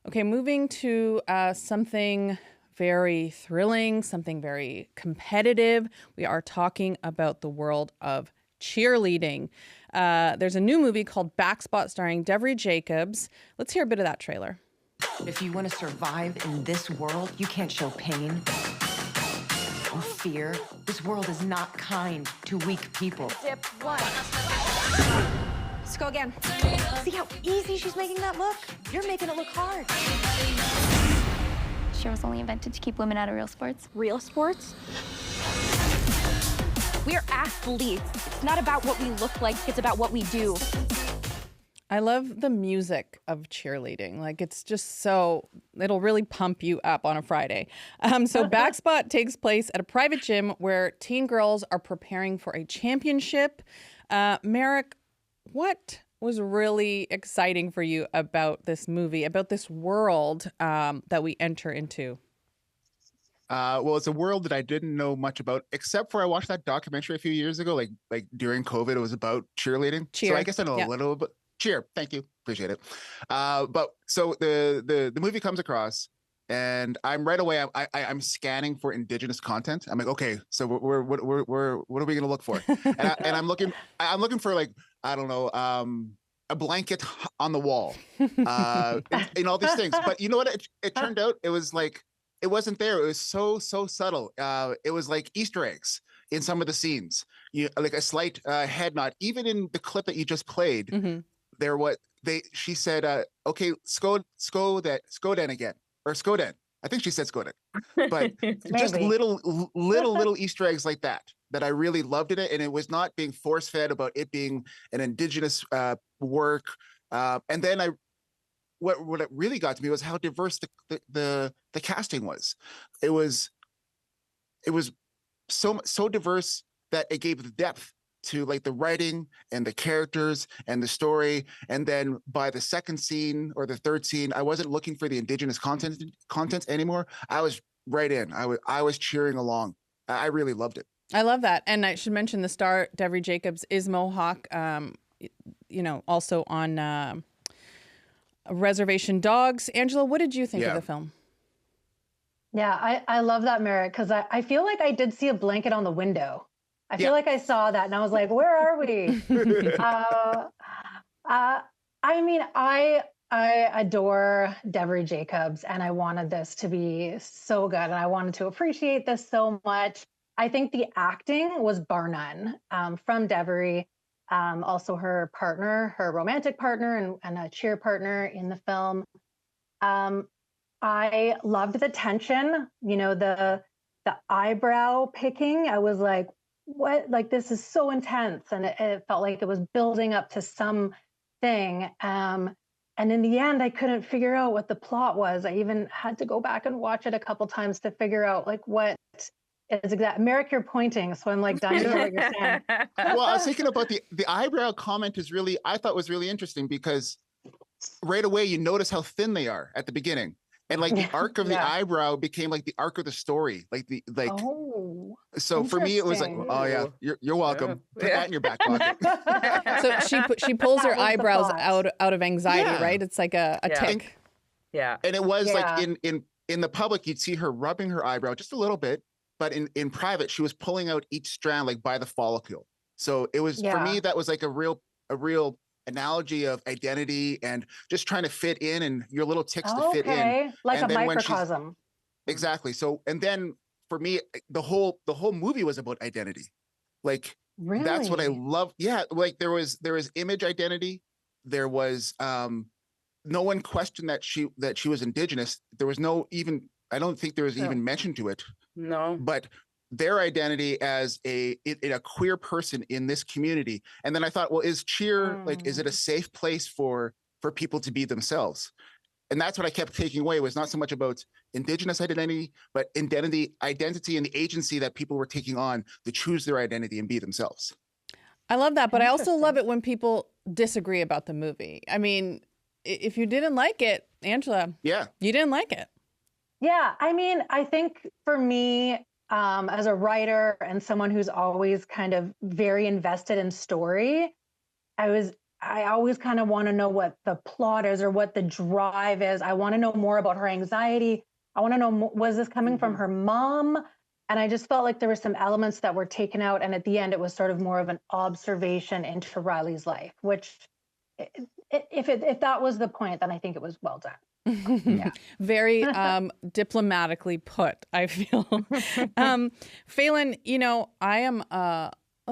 Okay, moving to something very thrilling, something very competitive. We are talking about the world of cheerleading. There's a new movie called Backspot starring Devery Jacobs. Let's hear a bit of that trailer. If you want to survive in this world, you can't show pain or fear. This world is not kind to weak people. Dip one. Let's go again. See how easy she's making that look? You're making it look hard. Cheer was only invented to keep women out of real sports. Real sports? We're athletes. It's not about what we look like, it's about what we do. I love the music of cheerleading. Like, it's just so, it'll really pump you up on a Friday. So Backspot takes place at a private gym where teen girls are preparing for a championship. Marek, what was really exciting for you about this movie, about this world that we enter into? Well, it's a world that I didn't know much about, except for I watched that documentary a few years ago, like during COVID. It was about cheerleading. Cheer. So I guess I know a little bit. Cheer. Thank you. Appreciate it. But so the movie comes across, and I'm right away. I'm scanning for Indigenous content. I'm like, okay, so what are we gonna look for? And I'm looking for, like, I don't know, a blanket on the wall, and all these things. But you know what? It turned out it was like, it wasn't there. It was so subtle. It was like Easter eggs in some of the scenes. Like a slight head nod. Even in the clip that you just played, she said, okay, Skoden again, or Skoden. I think she said Skoden. But just little Easter eggs like that I really loved in it. And it was not being force fed about it being an Indigenous work. And then what it really got to me was how diverse the casting was. It was so diverse that it gave the depth to, like, the writing and the characters and the story. And then by the second scene or the third scene, I wasn't looking for the Indigenous content anymore. I was right in. I was cheering along. I really loved it. I love that. And I should mention the star, Devery Jacobs, is Mohawk, also on Reservation Dogs. Angela, what did you think of the film? Yeah, I love that, Marek, because I feel like I did see a blanket on the window. I feel like I saw that, and I was like, where are we? I mean, I adore Devery Jacobs, and I wanted this to be so good, and I wanted to appreciate this so much. I think the acting was bar none from Devery. Also her partner, her romantic partner and a cheer partner in the film. I loved the tension, the eyebrow picking. I was like, what? Like, this is so intense. And it felt like it was building up to something. And in the end, I couldn't figure out what the plot was. I even had to go back and watch it a couple times to figure out, like, what is exact. Marek, you're pointing, so I'm like dying to hear what you're saying. Well, I was thinking about the eyebrow comment I thought was really interesting, because right away you notice how thin they are at the beginning. And like the arc of the eyebrow became like the arc of the story. So for me, it was like, oh yeah, you're welcome. Put that in your back pocket. So she pulls her eyebrows out of anxiety, right? It's like a tick. Yeah. And it was like in the public, you'd see her rubbing her eyebrow just a little bit, but in private, she was pulling out each strand like by the follicle. So it was, for me, that was like a real analogy of identity and just trying to fit in, and your little ticks to fit in. Like a microcosm. Exactly. So, and then for me, the whole movie was about identity. Like, really? That's what I love. Yeah. Like there was image identity. There was, no one questioned that she was Indigenous. There was I don't think there was even mention to it. No. But their identity as a queer person in this community. And then I thought, well, is cheer, like, is it a safe place for people to be themselves? And that's what I kept taking away, was not so much about Indigenous identity, but identity and the agency that people were taking on to choose their identity and be themselves. I love that. But I also love it when people disagree about the movie. I mean, if you didn't like it, Angela, you didn't like it. Yeah. I mean, I think for me, as a writer and someone who's always kind of very invested in story, I I always kind of want to know what the plot is or what the drive is. I want to know more about her anxiety. I want to know, was this coming from her mom? And I just felt like there were some elements that were taken out. And at the end, it was sort of more of an observation into Riley's life, which if that was the point, then I think it was well done. Yeah. Very diplomatically put, I feel. Phelan, you know, I am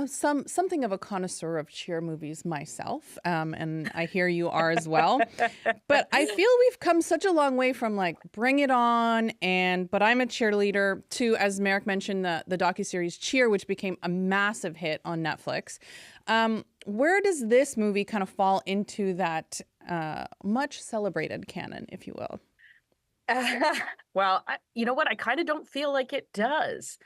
something of a connoisseur of cheer movies myself, and I hear you are as well. But I feel we've come such a long way from like Bring It On But I'm a Cheerleader to, as Marek mentioned, the docuseries Cheer, which became a massive hit on Netflix. Where does this movie kind of fall into that much celebrated canon, if you will? Well, you know what? I kind of don't feel like it does.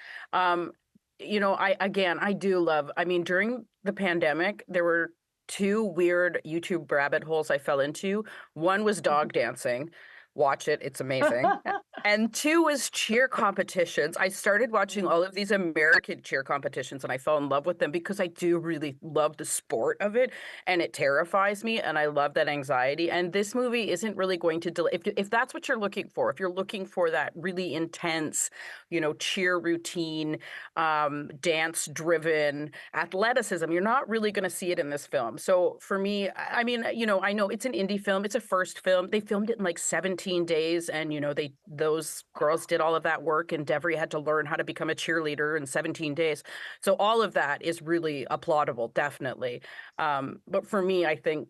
You know, I do love, I mean, during the pandemic, there were two weird YouTube rabbit holes I fell into. One was dog dancing. Watch it. It's amazing. And two was cheer competitions. I started watching all of these American cheer competitions and I fell in love with them because I do really love the sport of it and it terrifies me and I love that anxiety. And this movie isn't really going to if that's what you're looking for, if you're looking for that really intense, you know, cheer routine, dance driven athleticism, you're not really going to see it in this film. So for me, I mean, you know, I know it's an indie film. It's a first film. They filmed it in like 17 days and you know those girls did all of that work and Devery had to learn how to become a cheerleader in 17 days. So all of that is really applaudable, definitely. But for me, I think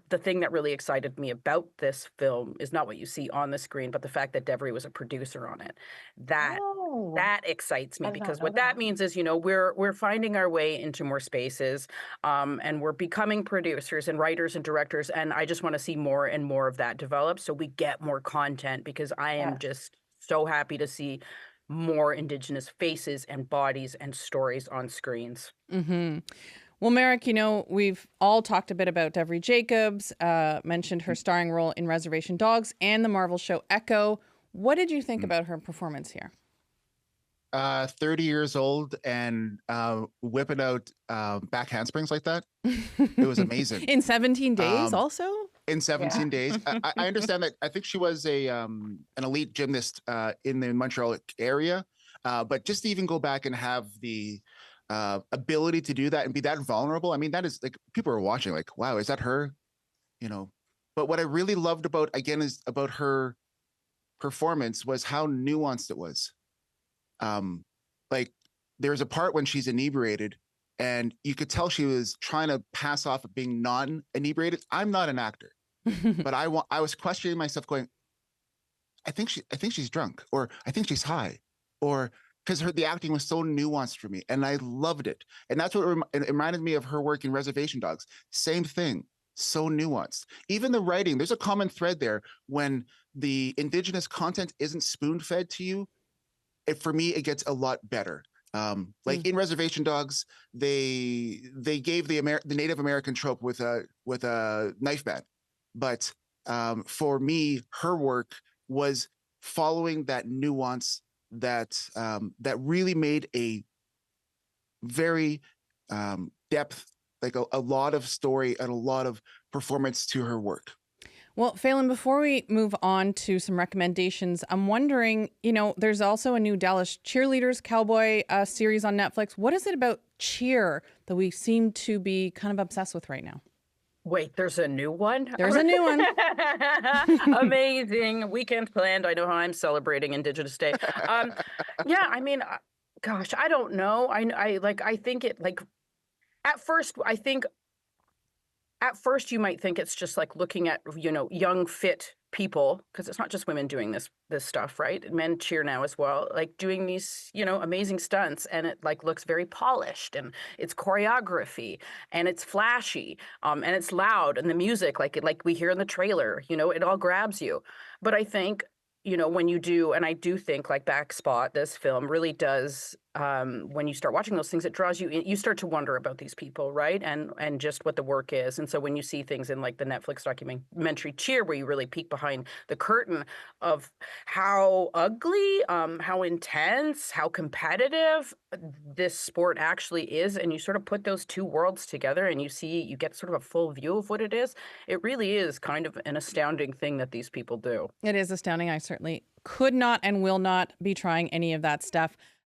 the thing that really excited me about this film is not what you see on the screen, but the fact that Devery was a producer on it. That excites me because what that means is, you know, we're finding our way into more spaces, and we're becoming producers and writers and directors. And I just want to see more and more of that develop so we get more content because I am just so happy to see more Indigenous faces and bodies and stories on screens. Mm-hmm. Well, Marek, you know, we've all talked a bit about Devery Jacobs, mentioned her starring role in Reservation Dogs and the Marvel show Echo. What did you think about her performance here? 30 years old and whipping out back handsprings like that. It was amazing. In 17 days also? In 17 days. I understand that. I think she was an elite gymnast in the Montreal area. But just to even go back and have the ability to do that and be that vulnerable. I mean, that is like people are watching like, wow, is that her? You know, but what I really loved about her performance was how nuanced it was. Like there's a part when she's inebriated and you could tell she was trying to pass off of being non-inebriated. I'm not an actor, but I was questioning myself going, I think she's drunk or I think she's high or because the acting was so nuanced for me and I loved it. And that's what it reminded me of her work in Reservation Dogs. Same thing, so nuanced. Even the writing, there's a common thread there when the Indigenous content isn't spoon-fed to you. For me, it gets a lot better. Like in Reservation Dogs, they gave the Native American trope with a knife band. But for me, her work was following that nuance that really made a very depth, like a lot of story and a lot of performance to her work. Well, Falen, before we move on to some recommendations, I'm wondering, you know, there's also a new Dallas Cheerleaders Cowboy series on Netflix. What is it about cheer that we seem to be kind of obsessed with right now? Wait, there's a new one? There's a new one. Amazing. Weekend planned. I know how I'm celebrating Indigenous Day. Yeah, I mean, gosh, I don't know. I think it like at first you might think it's just like looking at, you know, young, fit people, because it's not just women doing this stuff, right? Men cheer now as well, like doing these, you know, amazing stunts, and it like looks very polished, and it's choreography, and it's flashy, and it's loud, and the music, like we hear in the trailer, you know, it all grabs you. But I think, you know, when you do, and I do think like Backspot, this film really does when you start watching those things, it draws you in, you start to wonder about these people, right? And just what the work is. And so when you see things in like the Netflix documentary Cheer, where you really peek behind the curtain of how ugly, how intense, how competitive this sport actually is, and you sort of put those two worlds together and you get sort of a full view of what it is. It really is kind of an astounding thing that these people do. It is astounding. I certainly could not and will not be trying any of that stuff.